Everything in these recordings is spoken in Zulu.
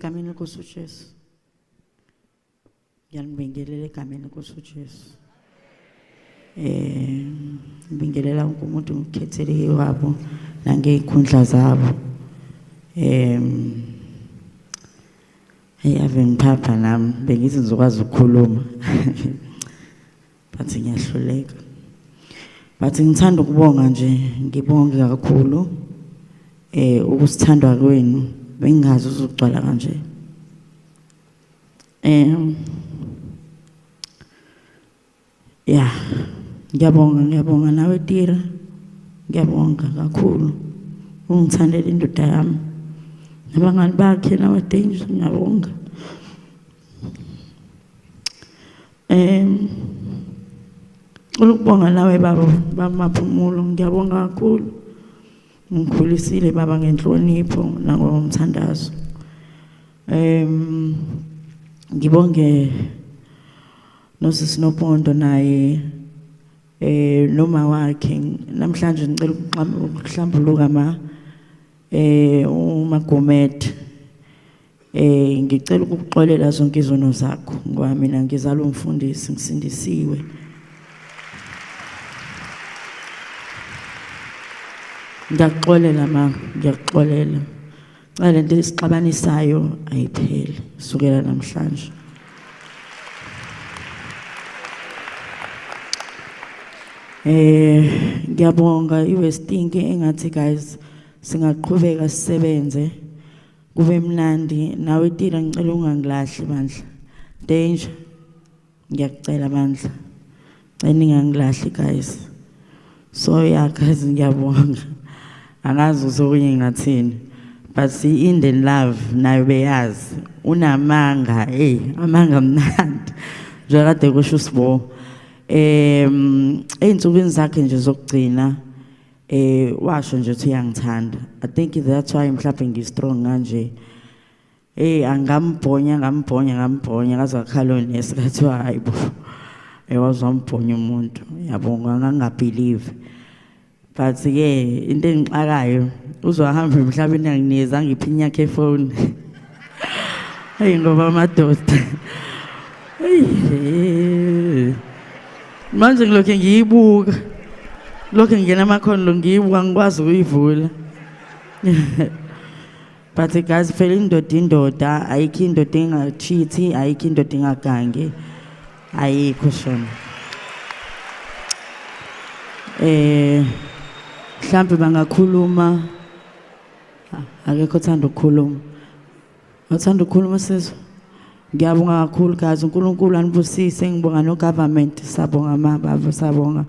egameni lenkosi uJesu. Ngiyanibingelela egameni lenkosi uJesu. Ngibingelela wonke umuntu ngikhethele wabo nangey'khundla zabo. Ave ngiphapha nami bengithi ngizokwazi ukukhuluma bathi ngiyahluleka. Bathi ngithanda ukubonga nje, ngibonge kakhulu ukusithandwa kwenu, bengingazi uzogcwala kanje. Ngiyabonga nawe Tira, ngiyabonga kakhulu ungithandela indoda yami nabangani bakhe nawe Danger, ngiyabonga. Ukubonga nawe baba Maphumulo, ngiyabonga kakhulu ngikhulisile baba ngenhlonipho nangomthandazo. Ngibonge noSisinopondo naye noma wakhe namhlanje ngicela ukuhlambuluka uMagomed. Ngicela ukuxolela zonke izono zakho ngoba mina ngizalwa umfundisi, ngisindisiwe. Ngiyaxolela ngiyaxolela. Xa lento esixabanisayo ayipheli sukela namhlanje. Ngiyabonga iWestinki engathi guys singaqhubeka sisebenze kube mnandi. Nawe Tira ngicela ungangilahli bandla. Danger ngiyakucela bandla, ningangilahli guys. So guys ngiyabonga. Angazi uzokunye ngathini, but in the love nayo beyazi unamanga, amanga mnandi njengoba kusho uSibo. Ey'nsukwini zakhe nje zokugcina washo nje uthi uyangithanda. I think that's why mhlawumbe ngi-strong kanje. Angambhonya kaze wakhala onesi kathiwa hayibo waze wambhonya umuntu. Yabonga ngangabelieve. But-ke into engixakayo uzohamba emhlabeni anginezanga iphini yakhe efoni. Ngoba amadoda manje ngilokhu ngiyibuka, lokhu ngingena amakhono ngiyibuka ngikwazi ukuyivula. But guys phela indoda ayikho indoda engacheat, ayikho indoda engagangi, ayikho shona. Mhlawumbe bangakhuluma, akekho othanda ukukhuluma. Uthanda ukukhuluma sizwe? Ngiyabonga kakhulu guys, uNkulunkulu anibusise. Ngibonga no-government, sabonga mababa, sabonga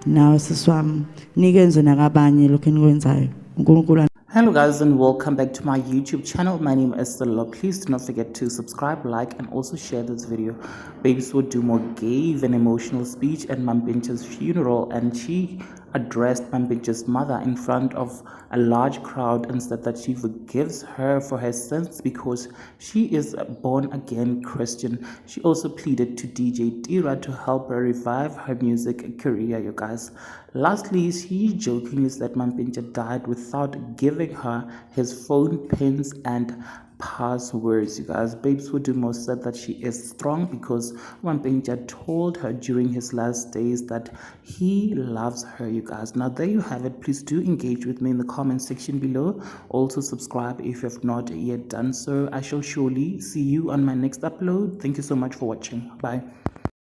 nawe siswami, nikenze nakabanye lokho enikwenzayo. uNkulunkulu. Hello guys and welcome back to my YouTube channel. My name is Stella. Please do not forget to subscribe, like and also share this video. Babes Wodumo gave an emotional speech at Mampintsha's funeral, and she addressed Mampintsha's mother in front of a large crowd and said that she forgives her for her sins because she is a born-again Christian. She also pleaded to DJ Tira to help her revive her music career, you guys. Lastly, she jokingly said Mampintsha died without giving her his phone pins and passwords, you guys. Babes Wodumo said that she is strong because Mampintsha told her during his last days that he loves her, you guys. Now there you have it. Please do engage with me in the comment section below. Also subscribe if you have not yet done so. I shall surely see you on my next upload. Thank you so much for watching. Bye.